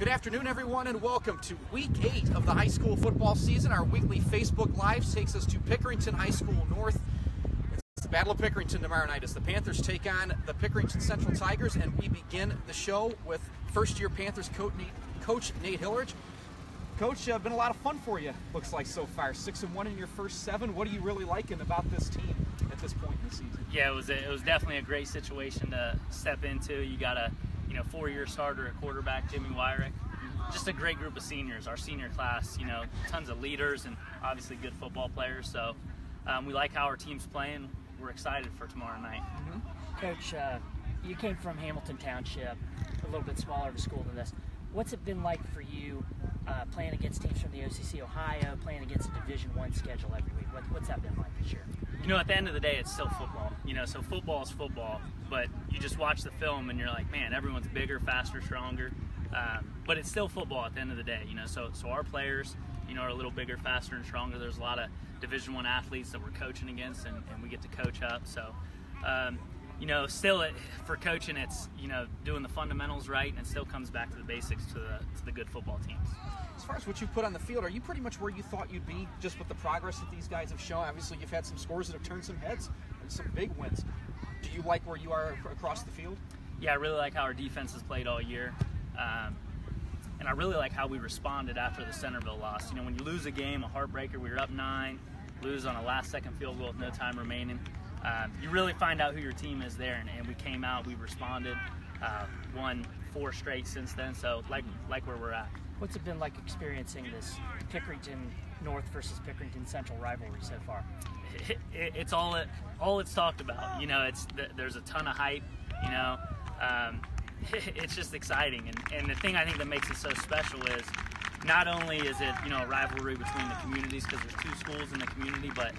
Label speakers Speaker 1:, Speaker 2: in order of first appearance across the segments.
Speaker 1: Good afternoon, everyone, and welcome to Week 8 of the high school football season. Our weekly Facebook Live takes us to Pickerington High School North. It's the Battle of Pickerington tomorrow night as the Panthers take on the Pickerington Central Tigers, and we begin the show with first-year Panthers coach Nate Hillerich. Coach, been a lot of fun for you, looks like, so far. 6-1 in your first 7. What are you really liking about this team at this point in the season?
Speaker 2: Yeah, it was definitely a great situation to step into. You got a four-year starter at quarterback, Jimmy Wyrick. Just a great group of seniors. Our senior class, tons of leaders and obviously good football players. So we like how our team's playing. We're excited for tomorrow night.
Speaker 3: Coach, you came from Hamilton Township, a little bit smaller of a school than this. What's it been like for you playing against teams from the OCC Ohio, playing against a Division I schedule every week? What's that been like this year?
Speaker 2: At the end of the day, it's still football. So football is football, but you just watch the film and you're like, man, everyone's bigger, faster, stronger. But it's still football at the end of the day. So our players, are a little bigger, faster, and stronger. There's a lot of Division I athletes that we're coaching against, and we get to coach up. So, still for coaching, it's doing the fundamentals right, and it still comes back to the basics, to the good football teams.
Speaker 1: As far as what you've put on the field, are you pretty much where you thought you'd be just with the progress that these guys have shown? Obviously, you've had some scores that have turned some heads and some big wins. Do you like where you are across the field?
Speaker 2: Yeah, I really like how our defense has played all year. And I really like how we responded after the Centerville loss. When you lose a game, a heartbreaker, we were up 9, lose on a last-second field goal with no time remaining. You really find out who your team is there, and we came out, we responded, won 4 straight since then, so like where we're at.
Speaker 3: What's it been like experiencing this Pickerington North versus Pickerington Central rivalry so far?
Speaker 2: It's all it's talked about. There's a ton of hype. It's just exciting, and the thing I think that makes it so special is not only is it a rivalry between the communities because there's 2 schools in the community, but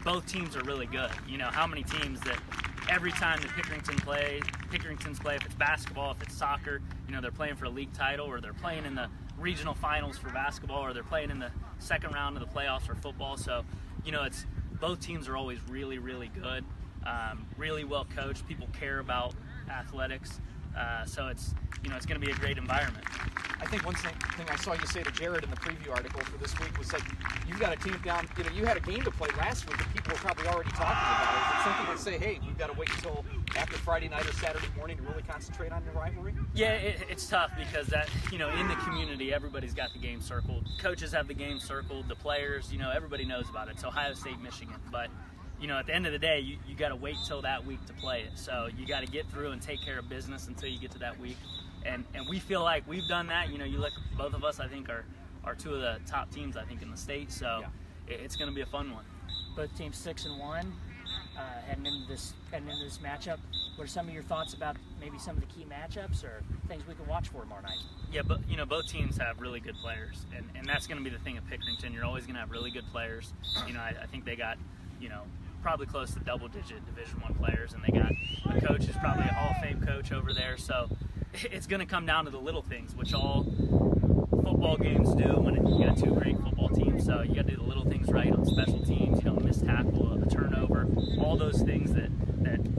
Speaker 2: both teams are really good. How many teams that every time that Pickeringtons play, if it's basketball, if it's soccer, they're playing for a league title, or they're playing in the regional finals for basketball, or they're playing in the second round of the playoffs for football. So it's both teams are always really, really good, really well coached. People care about athletics. So it's going to be a great environment.
Speaker 1: I think one thing I saw you say to Jarrod in the preview article for this week was like, you've got a team down, you had a game to play last week and people were probably already talking about it. Is it something that say, hey, we've got to wait until after Friday night or Saturday morning to really concentrate on your rivalry?
Speaker 2: Yeah, it's tough because that, in the community, everybody's got the game circled. Coaches have the game circled, the players, everybody knows about it. It's Ohio State, Michigan. But at the end of the day, you got to wait till that week to play it. So you got to get through and take care of business until you get to that week. And we feel like we've done that. You look, both of us, I think, are 2 of the top teams, I think, in the state. So yeah. It's going to be a fun one.
Speaker 3: Both teams 6-1, heading into this matchup. What are some of your thoughts about maybe some of the key matchups or things we can watch for tomorrow night?
Speaker 2: Yeah, but both teams have really good players, and that's going to be the thing at Pickerington. You're always going to have really good players. I think they got probably close to double-digit Division I players, and they got a coach who's probably a Hall of Fame coach over there. So it's going to come down to the little things, which all football games do when you got 2 great football teams. So you got to do the little things right on special teams, missed tackle, a turnover, all those things that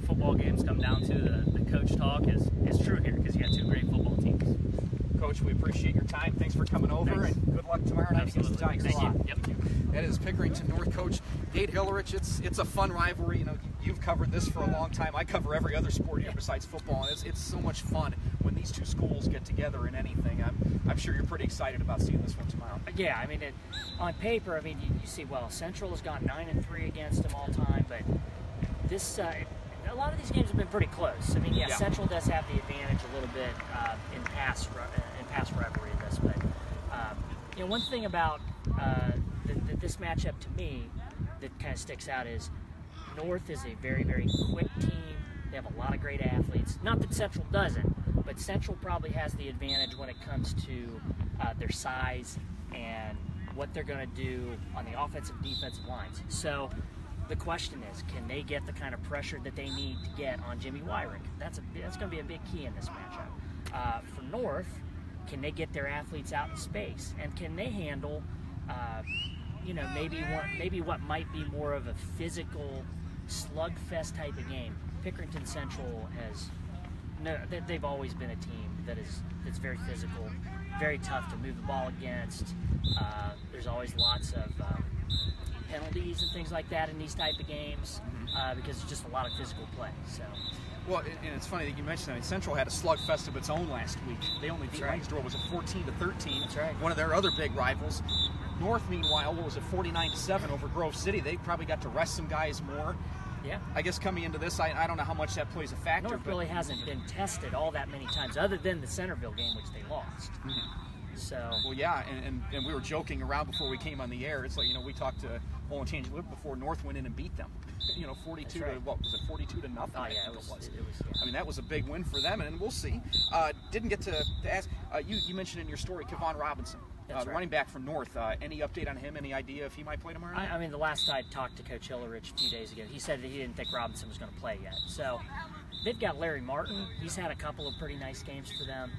Speaker 2: football games come down to. The coach talk is true here because you got 2 great football teams.
Speaker 1: Coach, we appreciate your time. Thanks for coming over, and good luck tomorrow night against the Tigers.
Speaker 2: Thank you. Yep.
Speaker 1: That is Pickerington North coach Nate Hillerich. It's a fun rivalry. You've covered this for a long time. I cover every other sport here besides football, and it's so much fun when these 2 schools get together in anything. I'm sure you're pretty excited about seeing this one tomorrow.
Speaker 3: Yeah, on paper, you see, Central has gone 9-3 against them all time, but this a lot of these games have been pretty close. Yeah. Central does have the advantage a little bit in past rivalry in this, but one thing about this matchup to me that kind of sticks out is North is a very, very quick team. They have a lot of great athletes. Not that Central doesn't, but Central probably has the advantage when it comes to their size and what they're going to do on the offensive and defensive lines. So the question is, can they get the kind of pressure that they need to get on Jimmy Wyrick? That's going to be a big key in this matchup. For North, can they get their athletes out in space? And can they handle maybe what might be more of a physical slugfest type of game? Pickerington Central has no, they've always been a team that's very physical, very tough to move the ball against. There's always lots of penalties and things like that in these type of games because it's just a lot of physical play. So.
Speaker 1: Well, and it's funny that you mentioned that. I mean, Central had a slugfest of its own last week. They only beat Langsdorff, was it 14-13?
Speaker 3: That's right.
Speaker 1: One of their other big rivals. North, meanwhile, what was it, 49-7 over Grove City? They probably got to rest some guys more.
Speaker 3: Yeah.
Speaker 1: I guess coming into this, I don't know how much that plays a factor.
Speaker 3: North really hasn't been tested all that many times, other than the Centerville game, which they lost. So.
Speaker 1: Well, yeah, and we were joking around before we came on the air. It's like, we talked to Olentangy before North went in and beat them. 42
Speaker 3: right.
Speaker 1: to, what was it, 42 to nothing?
Speaker 3: Oh, yeah, it was.
Speaker 1: I mean, that was a big win for them, and we'll see. Didn't get to ask, you mentioned in your story Kevon Robinson,
Speaker 3: That's right.
Speaker 1: running back from North. Any update on him? Any idea if he might play tomorrow night?
Speaker 3: I mean, the last I talked to Coach Hillerich a few days ago, he said that he didn't think Robinson was going to play yet. So they've got Larry Martin. He's had a couple of pretty nice games for them.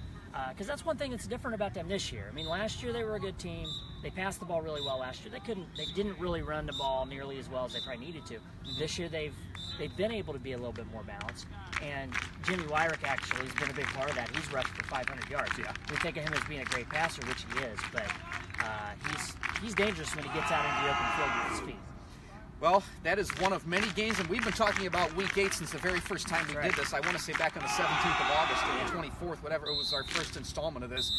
Speaker 3: Because that's one thing that's different about them this year. I mean, last year they were a good team. They passed the ball really well last year. They didn't really run the ball nearly as well as they probably needed to. This year they've been able to be a little bit more balanced. And Jimmy Wyrick actually has been a big part of that. He's rushed for 500 yards.
Speaker 1: Yeah.
Speaker 3: We think of him as being a great passer, which he is, but he's dangerous when he gets out into the open field with his feet.
Speaker 1: Well, that is one of many games, and we've been talking about Week 8 since the very first time we did this. I want to say back on the 17th of August or the 24th, whatever, it was our first installment of this.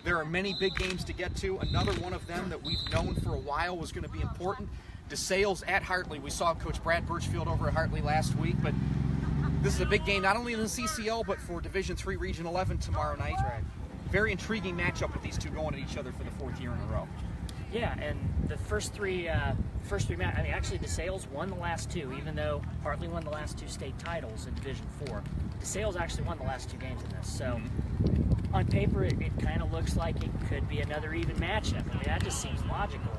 Speaker 1: There are many big games to get to. Another one of them that we've known for a while was going to be important, DeSales at Hartley. We saw Coach Brad Birchfield over at Hartley last week, but this is a big game not only in the CCL, but for Division III Region 11 tomorrow night.
Speaker 3: Right.
Speaker 1: Very intriguing matchup with these two going at each other for the fourth year in a row.
Speaker 3: Yeah, and the first three matches, I mean, actually DeSales won the last two, even though Hartley won the last two state titles in Division IV. DeSales actually won the last two games in this. So on paper, it kind of looks like it could be another even matchup. I mean, that just seems logical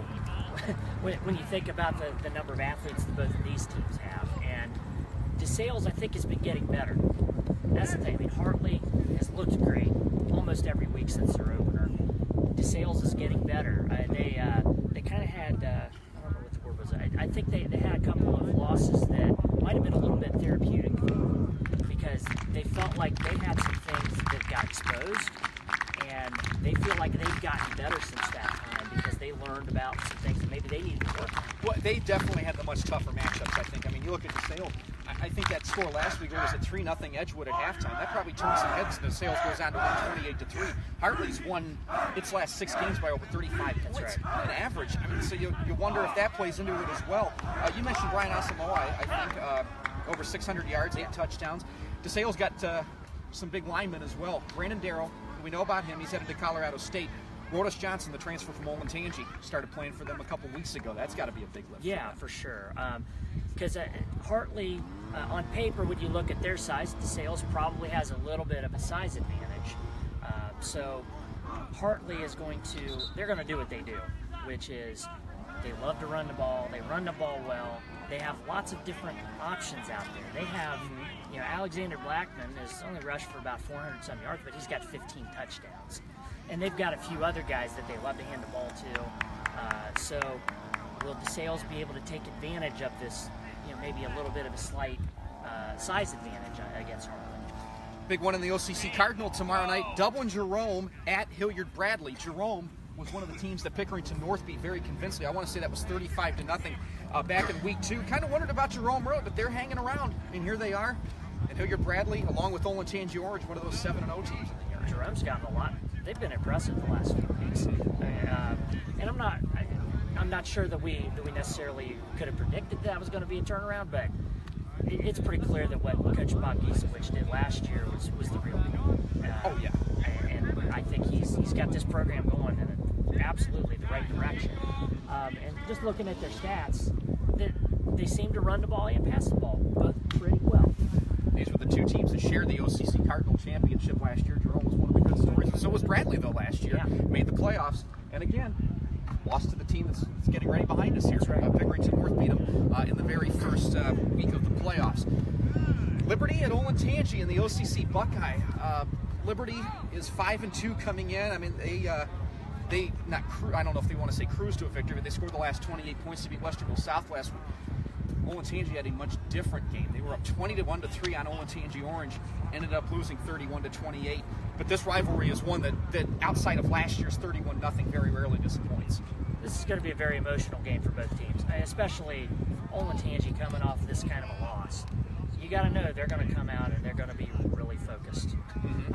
Speaker 3: when you think about the number of athletes that both of these teams have. And DeSales, I think, has been getting better. That's the thing. I mean, Hartley has looked great almost every week since their opener. DeSales is getting better. They kind of had, I don't know what the word was. I think they had a couple of losses that might have been a little bit therapeutic because they felt like they had some things that got exposed, and they feel like they've gotten better since that time because they learned about some things that maybe they needed to work on.
Speaker 1: Well, they definitely had the much tougher matchups, I think. I mean, you look at DeSales, I think that score last week was at 3-0 Edgewood at halftime. That probably turned some heads, and DeSales goes on to win 28-3. Hartley's won its last 6 games by over 35 points on average. I mean, so you wonder if that plays into it as well. You mentioned Brian Asamoah, I think, over 600 yards, 8 touchdowns. DeSales got some big linemen as well. Brandon Darrow, we know about him. He's headed to Colorado State. Rodas Johnson, the transfer from Olentangy, started playing for them a couple weeks ago. That's got to be a big lift.
Speaker 3: Yeah, for sure. Because Hartley, on paper, when you look at their size, DeSales probably has a little bit of a size advantage. So Hartley is they're going to do what they do, which is they love to run the ball. They run the ball well. They have lots of different options out there. They have, Alexander Blackman has only rushed for about 400-some yards, but he's got 15 touchdowns. And they've got a few other guys that they love to hand the ball to. So will DeSales be able to take advantage of this, maybe a little bit of a slight size advantage against Hartley?
Speaker 1: Big one in the OCC Cardinal tomorrow night. Dublin Jerome at Hilliard Bradley. Jerome was one of the teams that Pickerington North beat very convincingly. I want to say that was 35-0 back in week 2. Kind of wondered about Jerome Road, but they're hanging around, and here they are. And Hilliard Bradley, along with Olentangy Orange, one of those 7-0 teams in the area.
Speaker 3: Jerome's gotten a lot. They've been impressive the last few weeks, and I'm not sure that we necessarily could have predicted that was going to be a turnaround, but it's pretty clear that what Coach Bob Giesewich did last year was the real deal.
Speaker 1: Oh yeah,
Speaker 3: and I think he's got this program going in absolutely the right direction. And just looking at their stats, they seem to run the ball and pass the ball both pretty well.
Speaker 1: These were the two teams that shared the OCC Cardinal Championship last year. Jerome was one of the good stories. So was Bradley, though, last year.
Speaker 3: Yeah.
Speaker 1: Made the playoffs. And again, lost to the team that's getting ready behind us here.
Speaker 3: That's right.
Speaker 1: Pickerington North beat them in the very first week of the playoffs. Liberty at Olentangy in the OCC Buckeye. Liberty is 5-2 coming in. I mean, I don't know if they want to say cruise to a victory, but they scored the last 28 points to beat Westerville South last week. Olentangy had a much different game. They were up 20-1 to 3 on Olentangy Orange, ended up losing 31 to 28. But this rivalry is one that outside of last year's 31-0 very rarely disappoints.
Speaker 3: This is going to be a very emotional game for both teams, especially Olentangy coming off this kind of a loss. You got to know they're going to come out and they're going to be really focused.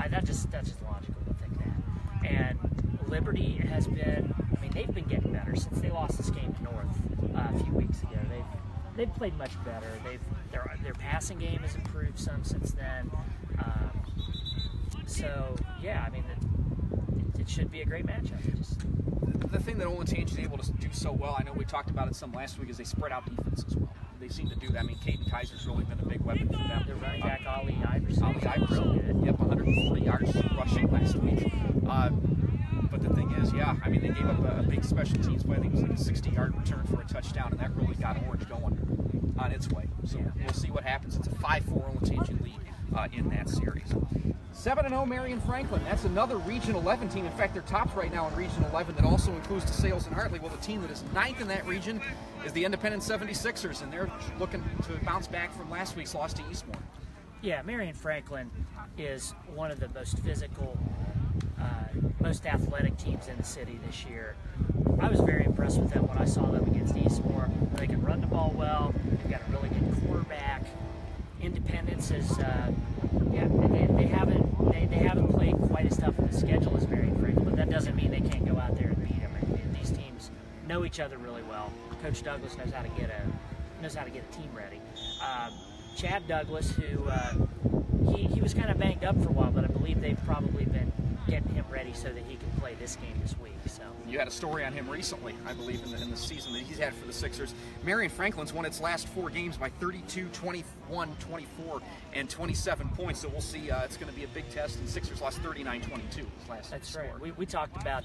Speaker 3: That's just logical to think that. And Liberty has been, I mean, they've been getting better since they lost this game to North a few weeks ago. They've played much better. Their passing game has improved some since then. So yeah, I mean, it should be a great matchup.
Speaker 1: The thing that Olentangy is able to do so well, I know we talked about it some last week, is they spread out defense as well. They seem to do that. I mean, Caden Kaiser's really been a big weapon for them.
Speaker 3: Their running back, Ollie Iverson.
Speaker 1: Really good. Yep, 140 yards rushing last week. But the thing is, yeah, I mean, they gave up a big special teams play. I think it was like a 60-yard return for a touchdown, and that really got Orange going on its way. So we'll see what happens. It's a 5-4 Olentangy lead in that series. 7-0 Marion Franklin. That's another Region 11 team. In fact, they're tops right now in Region 11. That also includes DeSales and Hartley. Well, the team that is ninth in that region is the Independent 76ers, and they're looking to bounce back from last week's loss to Eastmore.
Speaker 3: Yeah, Marion Franklin is one of the most physical, most athletic teams in the city this year. I was very impressed with them when I saw them against Eastmore. They can run the ball well. They've got a really good quarterback. Independence is, they haven't played quite as tough of a schedule as Marion Franklin, but that doesn't mean they can't go out there and beat them. And these teams know each other really well. Coach Douglas knows how to get a team ready. Chad Douglas, who he was kind of banged up for a while, but I believe they've probably been getting him ready so that he can play this game this week. So
Speaker 1: you had a story on him recently, I believe, in the season that he's had for the Sixers. Marion Franklin's won its last 4 games by 32, 21, 24, and 27 points. So we'll see. It's going to be a big test. And Sixers lost 39-22 last.
Speaker 3: That's right. We talked about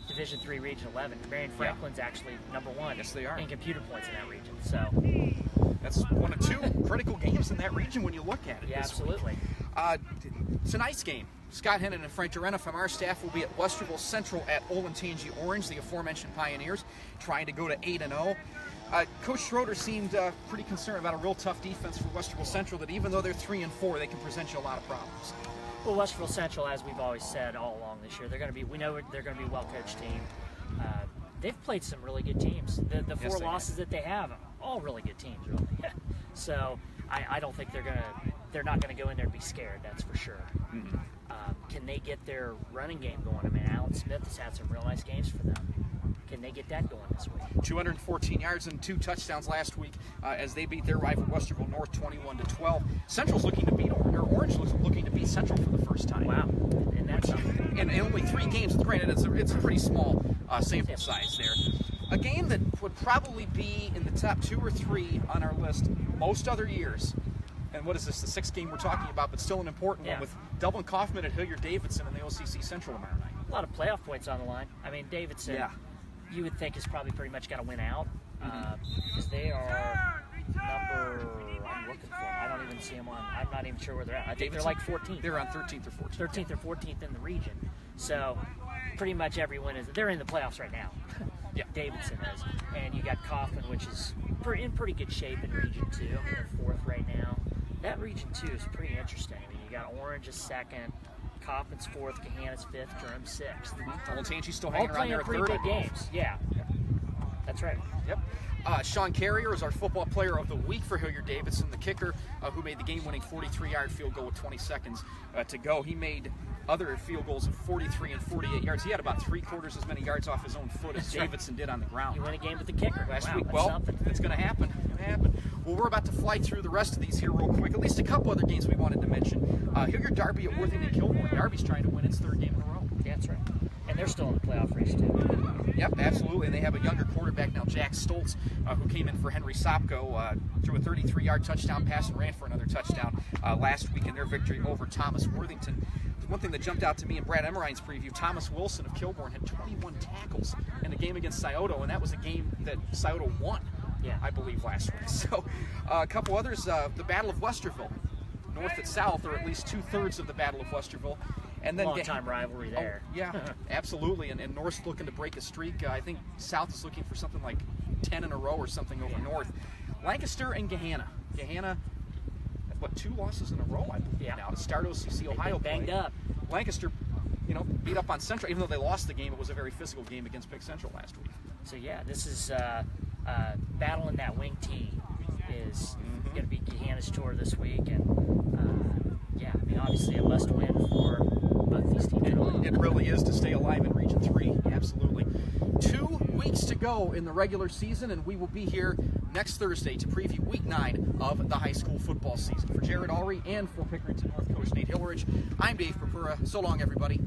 Speaker 3: Division III Region 11. Marion Franklin's actually #1.
Speaker 1: Yes, they are
Speaker 3: in computer points in that region. So
Speaker 1: that's one of 2 critical games in that region when you look at it.
Speaker 3: Yeah, absolutely.
Speaker 1: Tonight's game, Scott Hennon and Frank Dorena from our staff will be at Westerville Central at Olentangy Orange, the aforementioned Pioneers, trying to go to 8-0. Coach Schroeder seemed pretty concerned about a real tough defense for Westerville Central, that even though they're 3-4, they can present you a lot of problems.
Speaker 3: Well, Westerville Central, as we've always said all along this year, we know they're going to be a well-coached team. They've played some really good teams. The 4 losses that they have, all really good teams, really. So I don't think they're not going to go in there and be scared. That's for sure. Can they get their running game going? I mean, Alan Smith has had some real nice games for them. Can they get that going this week?
Speaker 1: 214 yards and 2 touchdowns last week as they beat their rival Westerville North 21-12. Central's looking to beat Orange looking to beat Central for the first time.
Speaker 3: Wow, and that's something.
Speaker 1: And only 3 games. Granted, it's a pretty small sample size there. A game that would probably be in the top 2 or 3 on our list most other years. And what is this, the 6th game we're talking about, but still an important one, with Dublin Kaufman at Hilliard-Davidson and the OCC Central tomorrow night.
Speaker 3: A lot of playoff points on the line. I mean, Davidson, you would think, has probably pretty much got to win out, because they are I'm looking for them. I don't even see them on, I'm not even sure where they're at. I think they're like 14th.
Speaker 1: They're on 13th or 14th.
Speaker 3: 13th or 14th in the region. So pretty much everyone they're in the playoffs right now. Davidson is. And you got Kaufman, which is in pretty good shape in Region 2. I mean, they're 4th right now. That Region 2 is pretty interesting. I mean, you got Orange is 2nd, Kaufman's 4th, Gahanna's 5th, Durham's 6th.
Speaker 1: Olentangy's still hanging around there at 3rd.
Speaker 3: All playing pretty good games. Yeah. That's right.
Speaker 1: Yep. Sean Carrier is our football player of the week for Hilliard-Davidson, the kicker who made the game-winning 43-yard field goal with 20 seconds to go. He made other field goals of 43 and 48 yards. He had about 3/4 as many yards off his own foot as Davidson did on the ground.
Speaker 3: You win a game with the kicker
Speaker 1: last week. Well, it's going to happen. Well, we're about to fly through the rest of these here real quick. At least a couple other games we wanted to mention. Hilliard Darby at Worthington Kilbourne. Darby's trying to win its 3rd game in a row.
Speaker 3: Yeah, that's right. And they're still in the playoff race, too.
Speaker 1: Yep, absolutely. And they have a younger quarterback now, Jack Stoltz, who came in for Henry Sopko, threw a 33-yard touchdown pass and ran for another touchdown last week in their victory over Thomas Worthington. One thing that jumped out to me in Brad Emmerine's preview, Thomas Wilson of Kilbourne had 21 tackles in a game against Scioto, and that was a game that Scioto won, I believe, last week. So a couple others, the Battle of Westerville, North and South, or at least 2/3 of the Battle of Westerville. And then
Speaker 3: long-time rivalry there.
Speaker 1: Absolutely. And North's looking to break a streak. I think South is looking for something like 10 in a row or something over North. Lancaster and Gahanna. Gahanna, what, 2 losses in a row, I believe now, to start OCC Ohio play.
Speaker 3: Banged up.
Speaker 1: Lancaster, beat up on Central. Even though they lost the game, it was a very physical game against Pick Central last week.
Speaker 3: So, yeah, this is battling that wing T is going to be Gahanna's tour this week. And, obviously a must-win for both these teams.
Speaker 1: It really is to stay alive in Region 3. Absolutely. 2 weeks to go in the regular season, and we will be here next Thursday to preview Week 9 of the high school football season. For Jarrod, Ulrey, and for Pickerington North coach Nate Hillerich, I'm Dave Purpura. So long, everybody.